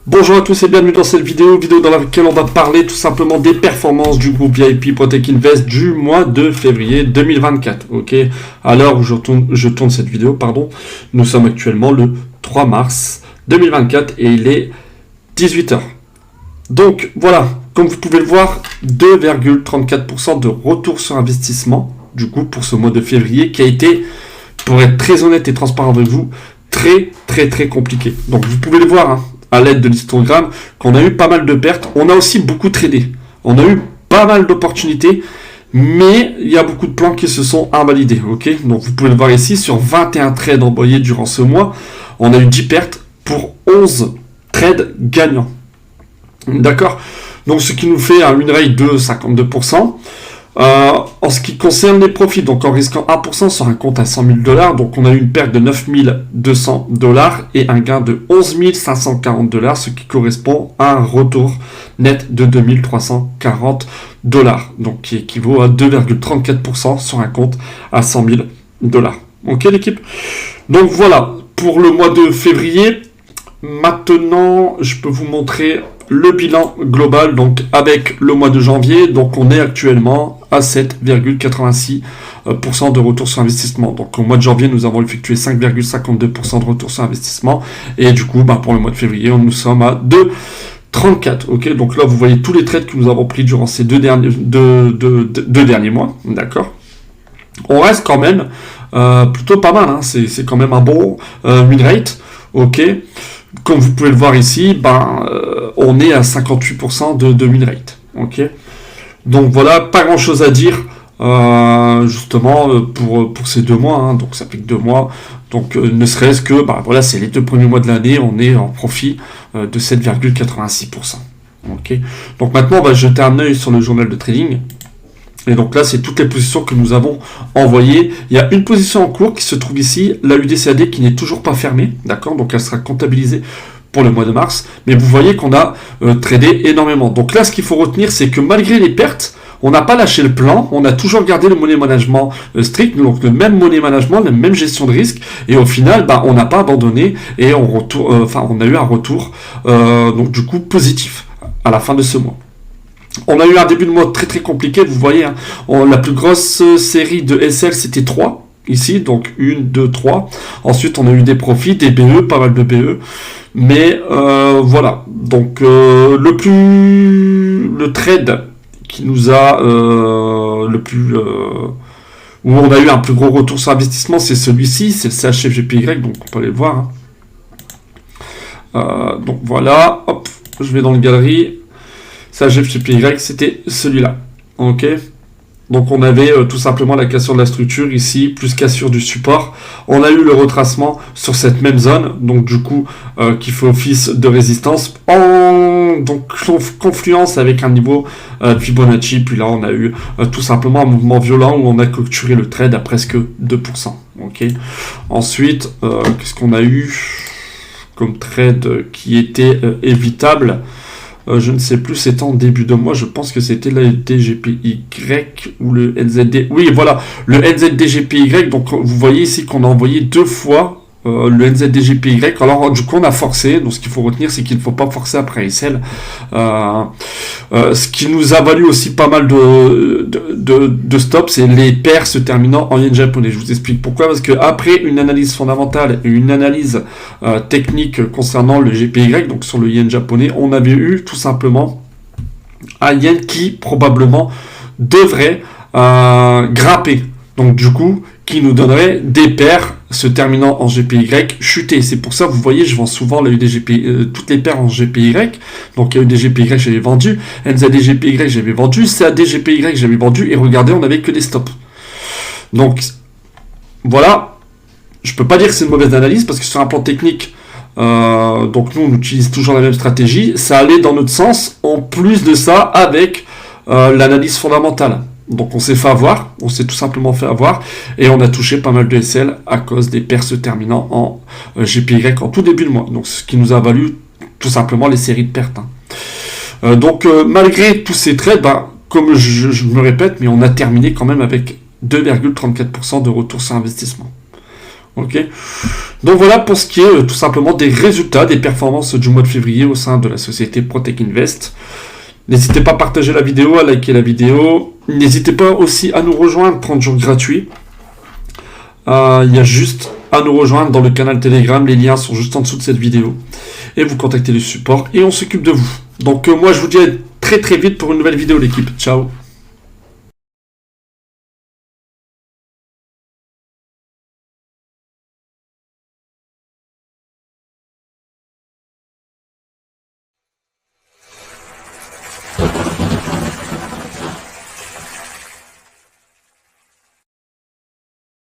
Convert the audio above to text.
Bonjour à tous et bienvenue dans cette vidéo dans laquelle on va parler tout simplement des performances du groupe VIP Protech Invest du mois de février 2024. Ok, à l'heure où je tourne cette vidéo, nous sommes actuellement le 3 mars 2024 et il est 18h. Donc voilà, comme vous pouvez le voir, 2,34% de retour sur investissement du coup pour ce mois de février qui a été, pour être très honnête et transparent avec vous, très compliqué. Donc vous pouvez le voir, à l'aide de l'histogramme, qu'on a eu pas mal de pertes. On a aussi beaucoup tradé. On a eu pas mal d'opportunités, mais il y a beaucoup de plans qui se sont invalidés. Ok, donc vous pouvez le voir ici, sur 21 trades envoyés durant ce mois, on a eu 10 pertes pour 11 trades gagnants. D'accord. Donc ce qui nous fait un win rate de 52%. En ce qui concerne les profits, donc en risquant 1% sur un compte à 100 000 $, donc on a eu une perte de 9 200 $ et un gain de 11 540 $, ce qui correspond à un retour net de 2 340 $, donc qui équivaut à 2,34% sur un compte à 100 000 $. Ok l'équipe. Donc voilà pour le mois de février. Maintenant, je peux vous montrer le bilan global, donc avec le mois de janvier. Donc on est actuellement à 7,86% de retour sur investissement. Donc au mois de janvier, nous avons effectué 5,52% de retour sur investissement. Et du coup, pour le mois de février, nous sommes à 2,34. Ok, donc là, vous voyez tous les trades que nous avons pris durant ces deux derniers mois. D'accord. On reste quand même plutôt pas mal. C'est quand même un bon win rate. Ok. Comme vous pouvez le voir ici, on est à 58% de win rate. Ok. Donc voilà, pas grand chose à dire justement pour ces 2 mois. Donc ça fait que 2 mois. Donc ne serait-ce que voilà, c'est les 2 premiers mois de l'année, on est en profit de 7,86%. Ok. Donc maintenant on va jeter un œil sur le journal de trading. Et donc là, c'est toutes les positions que nous avons envoyées. Il y a une position en cours qui se trouve ici, la UDCAD qui n'est toujours pas fermée, d'accord. Donc elle sera comptabilisée pour le mois de mars. Mais vous voyez qu'on a tradé énormément. Donc là, ce qu'il faut retenir, c'est que malgré les pertes, on n'a pas lâché le plan. On a toujours gardé le money management strict, donc le même money management, la même gestion de risque. Et au final, on n'a pas abandonné et on a eu un retour donc du coup positif à la fin de ce mois. On a eu un début de mois très compliqué, vous voyez, la plus grosse série de SL c'était 3, ici, donc 1, 2, 3. Ensuite on a eu des profits, des BE, pas mal de BE, mais voilà, donc le trade qui nous a où on a eu un plus gros retour sur investissement, c'est celui-ci, c'est le CHFGPY, donc on peut aller le voir. Donc voilà, hop, je vais dans le galerie. CHFGPY, c'était celui-là. Ok. Donc on avait tout simplement la cassure de la structure ici, plus cassure du support. On a eu le retracement sur cette même zone, donc du coup qui fait office de résistance en confluence avec un niveau de Fibonacci. Puis là on a eu tout simplement un mouvement violent où on a clôturé le trade à presque 2%. Ok. Ensuite, qu'est-ce qu'on a eu comme trade qui était évitable? Je ne sais plus, c'était en début de mois, je pense que c'était la DGPY ou le NZD. Oui, voilà, le NZDGPY. Donc, vous voyez ici qu'on a envoyé 2 fois le NZDGPY. Alors, du coup, on a forcé. Donc, ce qu'il faut retenir, c'est qu'il ne faut pas forcer après SL. Ce qui nous a valu aussi pas mal de stops, c'est les paires se terminant en yen japonais. Je vous explique pourquoi. Parce que après une analyse fondamentale et une analyse technique concernant le GPY, donc sur le yen japonais, on avait eu tout simplement un yen qui probablement devrait grimper. Donc du coup, qui nous donnerait des paires se terminant en GPY chuté. C'est pour ça, vous voyez, je vends souvent la UDGPY, toutes les paires en GPY. Donc, UDGPY, j'avais vendu. NZDGPY, j'avais vendu. CADGPY, j'avais vendu. Et regardez, on n'avait que des stops. Donc, voilà. Je peux pas dire que c'est une mauvaise analyse parce que sur un plan technique, donc nous, on utilise toujours la même stratégie. Ça allait dans notre sens. En plus de ça, avec l'analyse fondamentale. Donc on s'est fait avoir, on s'est tout simplement fait avoir, et on a touché pas mal de SL à cause des paires se terminant en GPY en tout début de mois. Donc ce qui nous a valu tout simplement les séries de pertes. Donc malgré tous ces trades, comme je me répète, mais on a terminé quand même avec 2,34% de retour sur investissement. Ok. Donc voilà pour ce qui est tout simplement des résultats, des performances du mois de février au sein de la société Protech Invest. N'hésitez pas à partager la vidéo, à liker la vidéo. N'hésitez pas aussi à nous rejoindre 30 jours gratuits. Il y a juste à nous rejoindre dans le canal Telegram. Les liens sont juste en dessous de cette vidéo. Et vous contactez le support et on s'occupe de vous. Donc moi je vous dis à très très vite pour une nouvelle vidéo l'équipe. Ciao.